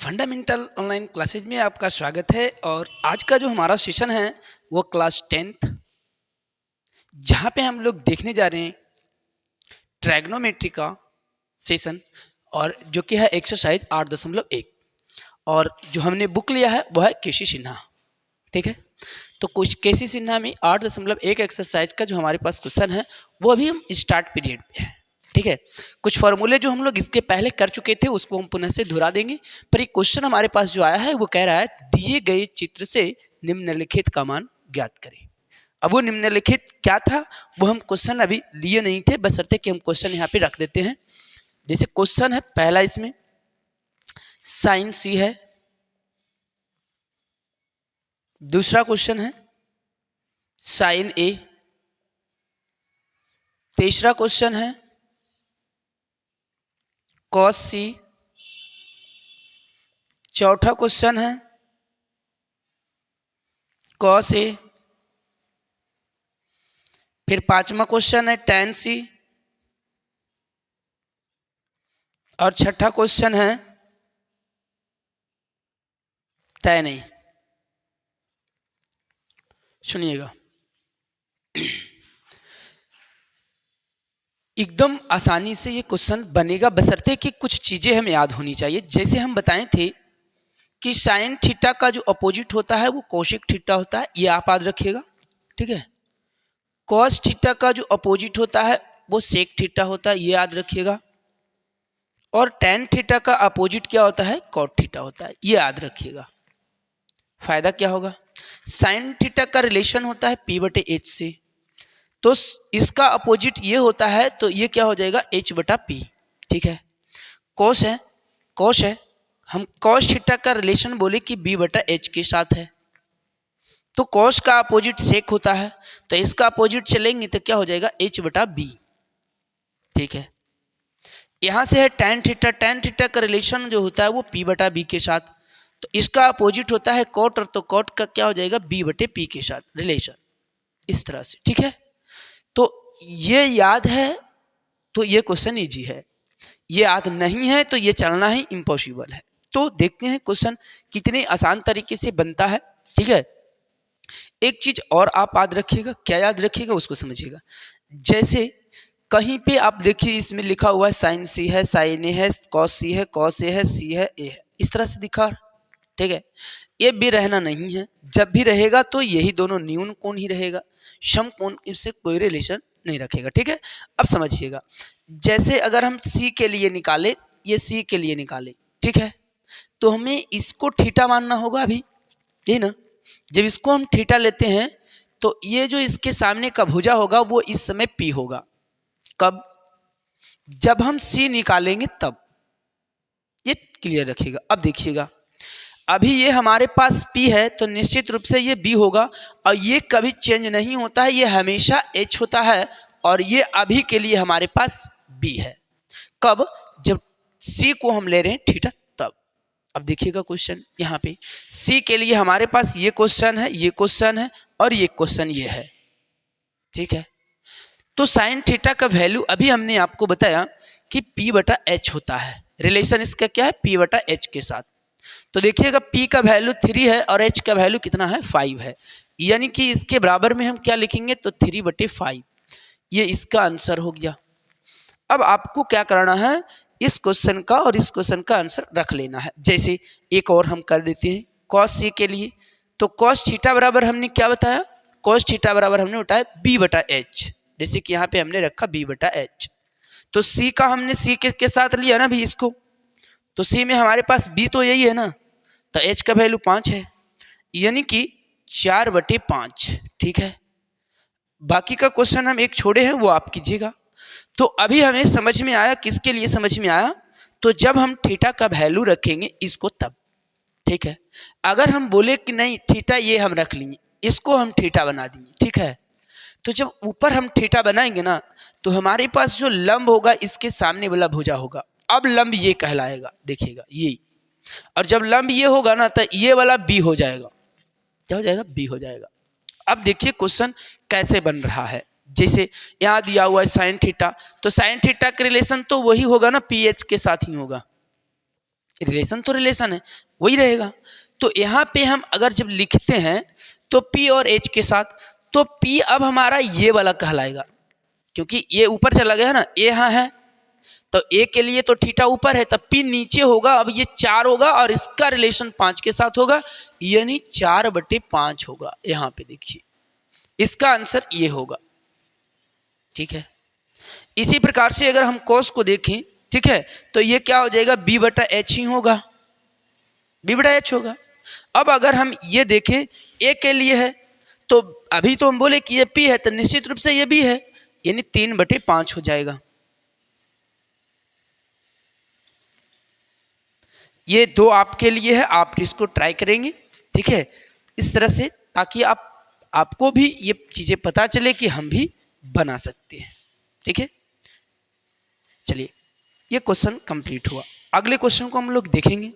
Fundamental online classes में आपका स्वागत है। और आज का जो हमारा सेशन है वो क्लास 10th, जहाँ पे हम लोग देखने जा रहे हैं ट्रैग्नोमेट्री का सेशन, और जो कि है एक्सरसाइज 8.1। और जो हमने बुक लिया है वो है केसी सिन्हा। ठीक है, तो कुछ केसी सिन्हा में 8.1 एक्सरसाइज का जो हमारे पास क्वेश्चन है वो अभी हम स्टार्ट पीरियड पे है। ठीक है, कुछ फॉर्मूले जो हम लोग इसके पहले कर चुके थे उसको हम पुनः से दोहरा देंगे, पर एक क्वेश्चन हमारे पास जो आया है वो कह रहा है दिए गए चित्र से निम्नलिखित का मान ज्ञात करें। अब वो निम्नलिखित क्या था वो हम क्वेश्चन अभी लिए नहीं थे, बशर्ते कि हम क्वेश्चन यहाँ पे रख देते हैं। जैसे क्वेश्चन है पहला, इसमें साइन सी है, दूसरा क्वेश्चन है साइन ए, तीसरा क्वेश्चन है कॉस सी, चौथा क्वेश्चन है कॉस ए, फिर पांचवा क्वेश्चन है टैन सी, और छठा क्वेश्चन है टैन ए। सुनिएगा, एकदम आसानी से ये क्वेश्चन बनेगा, बशर्ते कि कुछ चीजें हमें याद होनी चाहिए। जैसे हम बताए थे कि साइन थीटा का जो अपोजिट होता है वो कोसेक थीटा होता है, ये आप याद रखिएगा। ठीक है, कॉस थीटा का जो अपोजिट होता है वो सेक थीटा होता है, ये याद रखिएगा। और टैन थीटा का अपोजिट क्या होता है, कॉट थीटा होता है, ये याद रखिएगा। फायदा क्या होगा, साइन थीटा का रिलेशन होता है p/h से, तो इसका अपोजिट ये होता है, तो ये क्या हो जाएगा h/p। ठीक है, कॉस है, कॉस है, हम कॉस थीटा का रिलेशन बोले कि b/h के साथ है, तो कॉस का अपोजिट सेक होता है, तो इसका अपोजिट चलेंगे तो क्या हो जाएगा h/b। ठीक है, यहां से है टैन थीटा, टैन थीटा का रिलेशन जो होता है वो p/b के साथ, तो इसका अपोजिट होता है कॉट, और तो कॉट का क्या हो जाएगा b/p के साथ रिलेशन, इस तरह से। ठीक है, तो ये याद है तो ये क्वेश्चन इजी है, ये याद नहीं है तो ये चलना ही इम्पॉसिबल है। तो देखते हैं क्वेश्चन कितने आसान तरीके से बनता है। ठीक है, एक चीज और आप याद रखिएगा, क्या याद रखिएगा उसको समझिएगा। जैसे कहीं पे आप देखिए इसमें लिखा हुआ है साइन सी है, साइन ए है, कॉस सी है, कॉस ए है, सी है, ए है, इस तरह से दिखा। ठीक है, ये भी रहना नहीं है, जब भी रहेगा तो यही दोनों न्यून कोण ही रहेगा, सम कोण इससे कोई रिलेशन नहीं रखेगा। ठीक है, अब समझिएगा, जैसे अगर हम सी के लिए निकाले, ये सी के लिए निकाले, ठीक है, तो हमें इसको थीटा मानना होगा अभी, यही ना। जब इसको हम थीटा लेते हैं तो ये जो इसके सामने का भुजा होगा वो इस समय पी होगा। कब, जब हम सी निकालेंगे तब, ये क्लियर रखिएगा। अब देखिएगा, अभी ये हमारे पास P है तो निश्चित रूप से ये B होगा, और ये कभी चेंज नहीं होता है, ये हमेशा H होता है, और ये अभी के लिए हमारे पास B है। कब, जब C को हम ले रहे हैं थीटा तब। अब देखिएगा क्वेश्चन यहाँ पे C के लिए हमारे पास ये क्वेश्चन है, ये क्वेश्चन है, और ये क्वेश्चन ये है। ठीक है, तो साइन थीटा का वैल्यू अभी हमने आपको बताया कि P/H होता है, रिलेशन इसका क्या है P/H के साथ। तो देखिएगा P का वैल्यू 3 है और H का वैल्यू कितना है 5 है, यानी कि इसके बराबर में हम क्या लिखेंगे तो 3/5, ये इसका आंसर हो गया। अब आपको क्या करना है, इस क्वेश्चन का और इस क्वेश्चन का आंसर रख लेना है। जैसे एक और हम कर देते हैं कॉस सी के लिए, तो कॉस थीटा बराबर हमने क्या बताया, कॉस थीटा बराबर हमने बताया B/H, जैसे कि यहाँ पे हमने रखा B/H, तो C का हमने C के साथ लिया ना भी इसको, तो C में हमारे पास B तो यही है ना, तो H का वैल्यू 5 है, यानी कि 4/5। ठीक है, बाकी का क्वेश्चन हम एक छोड़े हैं वो आप कीजिएगा। तो अभी हमें समझ में आया, किसके लिए समझ में आया, तो जब हम थीटा का वैल्यू रखेंगे इसको तब। ठीक है, अगर हम बोले कि नहीं थीटा ये हम रख लेंगे, इसको हम थीटा बना देंगे, ठीक है, तो जब ऊपर हम थीटा बनाएंगे ना तो हमारे पास जो लंब होगा इसके सामने वाला भुजा होगा, अब लंब ये कहलाएगा, देखिएगा ये, और जब लंब ये होगा ना तो ये वाला B हो जाएगा, क्या हो जाएगा B हो जाएगा। अब देखिए क्वेश्चन कैसे बन रहा है, जैसे यहाँ दिया हुआ है साइन थीटा, तो साइन थीटा का रिलेशन तो वही होगा ना PH के साथ ही होगा, रिलेशन तो रिलेशन है, वही रहेगा। तो यहाँ पे हम अगर जब लिखते हैं तो P और H के साथ, तो P अब हमारा ये वाला कहलाएगा, क्योंकि ये ऊपर चला गया ना, ए यहाँ है तो ए के लिए तो थीटा ऊपर है, तब P नीचे होगा। अब ये 4 होगा और इसका रिलेशन 5 के साथ होगा, यानी 4/5 होगा। यहाँ पे देखिए इसका आंसर ये होगा, ठीक है। इसी प्रकार से अगर हम cos को देखें, ठीक है, तो ये क्या हो जाएगा, B/H ही होगा, B/H होगा। अब अगर हम ये देखें ए के लिए है, तो अभी तो हम बोले कि ये P है, तो निश्चित रूप से ये भी है, यानी 3/5 हो जाएगा। ये 2 आपके लिए है, आप इसको ट्राई करेंगे, ठीक है, इस तरह से, ताकि आपको भी ये चीजें पता चले कि हम भी बना सकते हैं, ठीक है। चलिए, ये क्वेश्चन कंप्लीट हुआ। अगले क्वेश्चन को हम लोग देखेंगे।